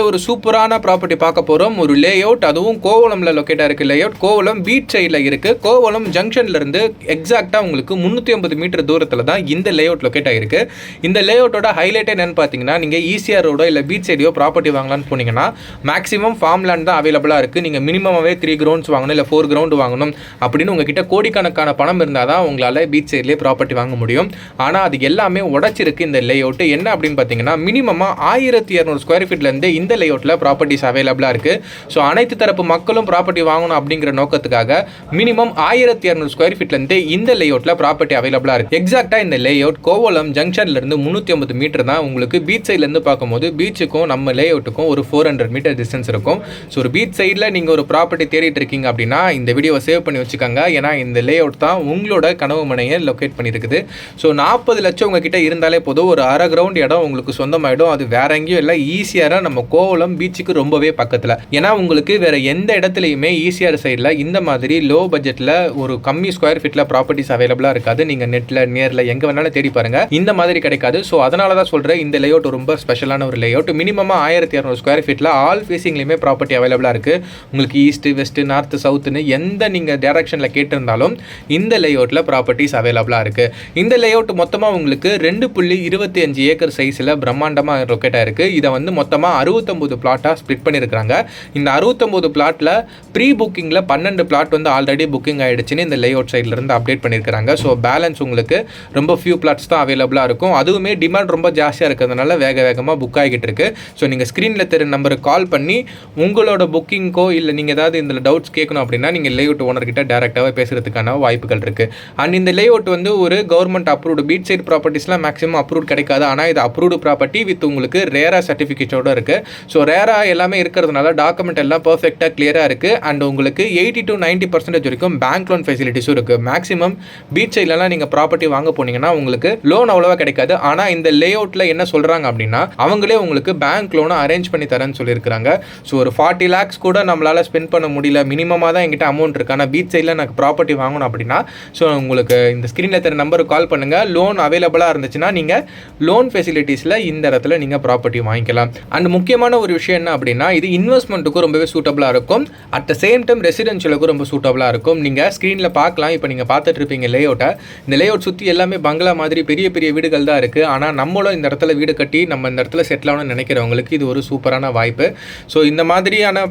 ஒரு சூப்பரான ப்ராப்பர்ட்டி பார்க்க போகிறோம். ஒரு லே அவுட், அதுவும் கோவளமில் லொக்கேட்டாக இருக்குது. லே அவுட் கோவளம் பீச் சைடில் இருக்குது. கோவளம் ஜங்ஷன்லேருந்து எக்ஸாக்டாக உங்களுக்கு 350 மீட்டர் தூரத்தில் தான் இந்த லே அவுட் லொக்கேட் ஆகிருக்கு. இந்த லே அவுட்டோட ஹைலைட் என்னென்னு பார்த்தீங்கன்னா, நீங்கள் ஈசிஆர் ரோடோ இல்லை பீச் சைடையோ ப்ராப்பர்ட்டி வாங்கலான்னு போனீங்கன்னா மேக்ஸிமம் ஃபார்ம் லேண்ட் தான் அவைலபிளாக இருக்குது. நீங்கள் மினிமமாகவே 3 கிரவுண்ட்ஸ் வாங்கணும், இல்லை 4 கிரவுண்டு வாங்கணும் அப்படின்னு உங்ககிட்ட கோடிக்கணக்கான பணம் இருந்தால் தான் உங்களால் பீச் சைட்லேயே ப்ராப்பர்ட்டி வாங்க முடியும். ஆனால் அது எல்லாமே உடச்சிருக்கு இந்த லே அவுட். என்ன அப்படின்னு பார்த்தீங்கன்னா, மினிமமாக 1200 ஸ்கொயர் ஃபீட்லேருந்து இந்த லேஅவுட்டில் ப்ராப்பர்ட்டிஸ் அவைலபிளாக இருக்குது. ஸோ அனைத்து தரப்பு மக்களும் ப்ராப்பர்ட்டி வாங்கணும் அப்படிங்கிற நோக்கத்துக்காக மினிமம் 1200 ஸ்கொயர் ஃபீட்லேருந்து இந்த லேஅவுட்டில் ப்ராப்பர்ட்டி அவைலபிளாக இருக்குது. எக்ஸாக்டாக இந்த லேஅவுட் கோவளம் ஜங்ஷன்லேருந்து 350 மீட்டர் தான். உங்களுக்கு பீச் சைட்லேருந்து பார்க்கும்போது பீச்சுக்கும் நம்ம லேஅவுட்டுக்கும் ஒரு 400 மீட்டர் டிஸ்டன்ஸ் இருக்கும். ஸோ ஒரு பீச் சைடில் நீங்கள் ஒரு ப்ராப்பர்ட்டி தேடிட்டு இருக்கீங்க அப்படின்னா இந்த வீடியோவை சேவ் பண்ணி வச்சுக்கோங்க. ஏன்னா இந்த லேஅவுட் தான் உங்களோட கனவு மனையை லொக்கேட் பண்ணியிருக்குது. ஸோ 40 லட்சம் உங்ககிட்ட இருந்தாலே போதும், ஒரு அரை கிரவுண்ட் இடம் உங்களுக்கு சொந்தமாயிடும். அது வேற எங்கேயும் இல்லை, ஈஸியாக நம்ம கோவளம் பீச்சுக்கு ரொம்பவே பக்கத்தில். ஏன்னா உங்களுக்கு வேற எந்த இடத்துலையுமே ஈசிஆர் சைடில் இந்த மாதிரி லோ பட்ஜெட்டில் ஒரு கம்மி ஸ்கொயர் ஃபீட்டில் ப்ராப்பர்ட்டிஸ் அவைலபிளாக இருக்காது. நீங்கள் நெட்டில் நேரில் எங்கே வேணாலும் தேடி பாருங்க, இந்த மாதிரி கிடைக்காது. ஸோ அதனால தான் சொல்கிறேன், இந்த லேஅவுட் ரொம்ப ஸ்பெஷலான ஒரு லேஅவுட். மினிமமாக 1200 ஸ்கொயர் ஃபீட்டில் ஆல் ஃபேஸிங்லேயுமே ப்ராப்பர்ட்டி அவைலபிளாக இருக்குது. உங்களுக்கு ஈஸ்ட் வெஸ்ட் நார்த் சவுத்துன்னு எந்த நீங்கள் டேரக்ஷனில் கேட்டிருந்தாலும் இந்த லேஅவுட்டில் ப்ராப்பர்ட்டிஸ் அவைலபிளாக இருக்குது. இந்த லேஅவுட் மொத்தமாக உங்களுக்கு 2.25 ஏக்கர் சைஸில் பிரம்மாண்டமாக லொக்கேட் ஆயிருக்கு. இதை வந்து மொத்தமாக 69 பிளாட்டாக ஸ்ப்ளிட் பண்ணியிருக்காங்க. இந்த 69 பிளாட்டில் ப்ரீ புக்கிங்கில் 12 பிளாட் வந்து ஆல்ரெடி புக்கிங் ஆகிடுச்சுன்னு இந்த லேஅவுட் சைட்லேருந்து அப்டேட் பண்ணியிருக்காங்க. ஸோ பேலன்ஸ் உங்களுக்கு ரொம்ப ஃபியூ பிளாட்ஸ் தான் அவைலபிளாக இருக்கும். அதுவுமே டிமாண்ட் ரொம்ப ஜாஸ்தியாக இருக்கிறதுனால வேகமாக புக் ஆகிட்டு இருக்கு. ஸோ நீங்கள் ஸ்க்ரீனில் தெரிய நம்பருக்கு கால் பண்ணி உங்களோட புக்கிங்கோ இல்லை நீங்கள் ஏதாவது இந்த டவுட்ஸ் கேட்கணும் அப்படின்னா நீங்கள் லேஅவுட் ஓனர்கிட்ட டேரெக்டாகவே பேசுகிறதுக்கான வாய்ப்புகள் இருக்குது. அண்ட் இந்த லேஅவுட் வந்து ஒரு கவர்மெண்ட் அப்ரூவ்டு பீச் சைட் ப்ராப்பர்ட்டிஸ்லாம் மேக்ஸிமம் அப்ரூவ் கிடைக்காது. ஆனால் இது அப்ரூவ்டு ப்ராப்பர்ட்டி வித் உங்களுக்கு ரேரா சர்டிஃபிகேட்டோட இருக்குது. ஸோ ரேரா எல்லாமே இருக்கிறதுனால டாக்குமெண்ட் எல்லாம் பர்ஃபெக்டாக கிளியராக இருக்குது. அண்ட் உங்களுக்கு 80 to 90% வரைக்கும் பேங்க் லோன் ஃபெசிலிட்டிஸும் இருக்குது. மேக்ஸிமம் பீச் சைட்லலாம் நீங்கள் ப்ராப்பர்ட்டி வாங்க போனீங்கன்னா உங்களுக்கு லோன் அவ்வளோவா கிடைக்காது. ஆனால் இந்த லேஅவுட்டில் என்ன சொல்கிறாங்க அப்படின்னா, அவங்களே உங்களுக்கு பேங்க் லோனை அரேஞ்ச் பண்ணி தரேன்னு சொல்லியிருக்காங்க. ஸோ ஒரு 40 lakhs கூட நம்மளால் ஸ்பெண்ட் பண்ண முடியல, மினிமமாக தான் எங்கிட்ட அமௌண்ட் இருக்குது, ஆனால் பீச் சைடில் எனக்கு ப்ராப்பர்ட்டி வாங்கணும் அப்படின்னா ஸோ உங்களுக்கு இந்த ஸ்க்ரீனில் தெரிய நம்பருக்கு கால் பண்ணுங்கள். லோன் அவைலபிளாக இருந்துச்சுன்னா நீங்கள் லோன் ஃபெசிலிட்டிஸில் இந்த இடத்துல நீங்கள் ப்ராப்பர்ட்டி வாங்கிக்கலாம். அண்ட் முக்கியமான ஒரு விஷயம் என்ன அப்படின்னா, இது இன்வெஸ்ட்மெண்ட்டுக்கும் ரொம்பவே சூட்டபிளாக இருக்கும். அட் த சேம் டைம் ரெசிடென்ஷியலுக்கும் ரொம்ப சூட்டபிளாக இருக்கும். நீங்கள் ஸ்க்ரீனில் பார்க்கலாம், இப்போ நீங்கள் பார்த்துட்டு இருப்பீங்க லேஅவுட்டை. இந்த லேஅவுட் சுற்றி எல்லாமே பங்களா மாதிரி பெரிய பெரிய வீடுகள் தான் இருக்குது. ஆனால் நம்மளும் இந்த இடத்துல வீடு கட்டி நம்ம இந்த இடத்துல செட்டில் ஆகணும்னு நினைக்கிறவங்களுக்கு இது ஒரு சூப்பரான வாய்ப்பு. ஸோ இந்த மாதிரியான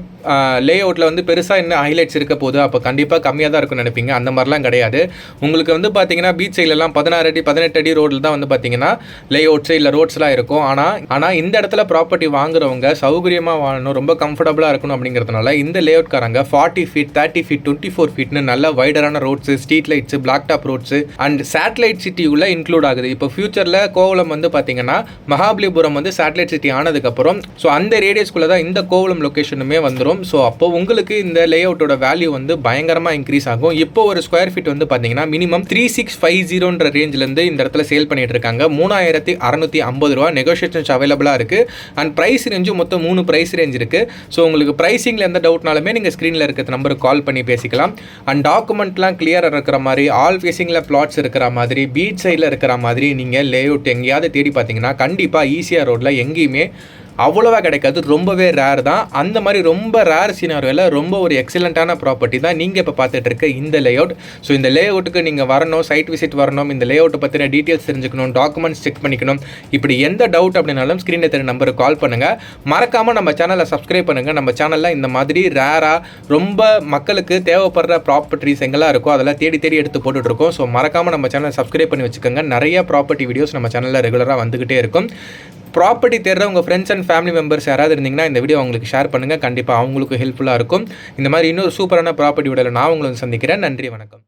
லேஅவுட்டில் வந்து பெருசாக என்ன ஹைலைட்ஸ் இருக்க போது, அப்போ கண்டிப்பாக கம்மியாக தான் இருக்கும்னு நினைப்பீங்க. அந்த மாதிரிலாம் கிடையாது. உங்களுக்கு வந்து பார்த்தீங்கன்னா பீச் சைட்லலாம் 16 அடி 18 அடி ரோடில் தான் வந்து பார்த்தீங்கன்னா லேஅவுட்ஸ் இல்லை ரோட்ஸ்லாம் இருக்கும். ஆனால் இந்த இடத்துல ப்ராப்பர்ட்டி வாங்குறவங்க சௌகரியமாக வாங்கணும், ரொம்ப கம்ஃபர்டபுளாக இருக்கணும் அப்படிங்கிறதுனால இந்த லேஅவுட் காரங்க 40 ஃபீட் 30 ஃபீட் 24 ஃபீட்னு நல்ல வைடரான roads, street lights, black top roads and satellite சிட்டியுள்ள இன்க்ளூட் ஆகுது. இப்போ ஃபியூச்சரில் கோவளம் வந்து பார்த்தீங்கன்னா மகாபலிபுரம் வந்து சேட்டலைட் சிட்டி ஆனதுக்கப்புறம் ஸோ அந்த ரேடியஸ்குள்ளே தான் இந்த கோவளம் லொக்கேஷனுமே வந்துடும். ஸோ அப்போ உங்களுக்கு இந்த லேஅவுட்டோட வேல்யூ வந்து பயங்கரமாக இன்க்ரீஸ் ஆகும். இப்போ ஒரு ஸ்கொயர் ஃபீட் வந்து பார்த்தீங்கன்னா மினிமம் 3650 ரேஞ்சிலேருந்து இந்த இடத்துல சேல் பண்ணிட்டு இருக்காங்க. 3650 ரூபா. நெகோஷியேஷன்ஸ் அவைலபிளாக இருக்குது. அண்ட் ப்ரைஸ் ரேஞ்சு மொத்தம் 3 ப்ரைஸ் ரேஞ்ச் இருக்குது. ஸோ உங்களுக்கு ப்ரைஸிங்கில் எந்த டவுட்னாலுமே நீங்கள் ஸ்க்ரீனில் இருக்கிற நம்பருக்கு கால் பண்ணி பேசிக்கலாம். அண்ட் டாக்குமெண்ட்லாம் கிளியராக இருக்கிற மாதிரி, ஆல் ஃபேஸிங்கில் பிளாட்ஸ் இருக்கிற மாதிரி, பீச் சைடில் இருக்கிற மாதிரி நீங்கள் லேஅவுட் எங்கேயாவது தேடி பார்த்தீங்கன்னா கண்டிப்பாக ஈசிஆர் ரோட்டில் எங்கேயுமே அவ்வளோவா கிடைக்காது. ரொம்பவே ரேர் தான். அந்த மாதிரி ரொம்ப ரேர் சினாரியோவில் ரொம்ப ஒரு எக்ஸலண்ட்டான ப்ராப்பர்ட்டி தான் நீங்கள் இப்போ பார்த்துட்டு இருக்க இந்த லேஅவுட். ஸோ இந்த லேஅவுட்டுக்கு நீங்கள் வரணும், சைட் விசிட் வரணும், இந்த லேஅவுட்டை பற்றின டீட்டெயில்ஸ் தெரிஞ்சுக்கணும், டாக்குமெண்ட்ஸ் செக் பண்ணிக்கணும், இப்படி எந்த டவுட் அப்படின்னாலும் ஸ்க்ரீனில் தெரிய நம்பருக்கு கால் பண்ணுங்கள். மறக்காமல் நம்ம சேனலை சப்ஸ்கிரைப் பண்ணுங்கள். நம்ம சேனலில் இந்த மாதிரி ரேராக ரொம்ப மக்களுக்கு தேவைப்படுற ப்ராப்பர்ட்டிஸ் எங்கெல்லாம் இருக்கோ அதெல்லாம் தேடி எடுத்து போட்டுட்ருக்கோம். ஸோ மறக்காமல் நம்ம சேனலை சப்ஸ்கிரைப் பண்ணி வச்சுக்கோங்க. நிறைய ப்ராப்பர்ட்டி வீடியோஸ் நம்ம சேனலில் ரெகுலராக வந்துக்கிட்டே இருக்கும். ப்ராப்பர்ட்டி தேடுற உங்கள் ஃப்ரெண்ட்ஸ் அண்ட் ஃபேமிலி மெம்பர்ஸ் யாராவது இருந்தீங்கன்னா இந்த வீடியோ அவங்களுக்கு ஷேர் பண்ணுங்கள். கண்டிப்பாக அவங்களுக்கு ஹெல்ப்ஃபுல்லாக இருக்கும். இந்த மாதிரி இன்னொரு சூப்பரான ப்ராப்பர்ட்டி வீடியோவில் நான் உங்களை சந்திக்கிறேன். நன்றி, வணக்கம்.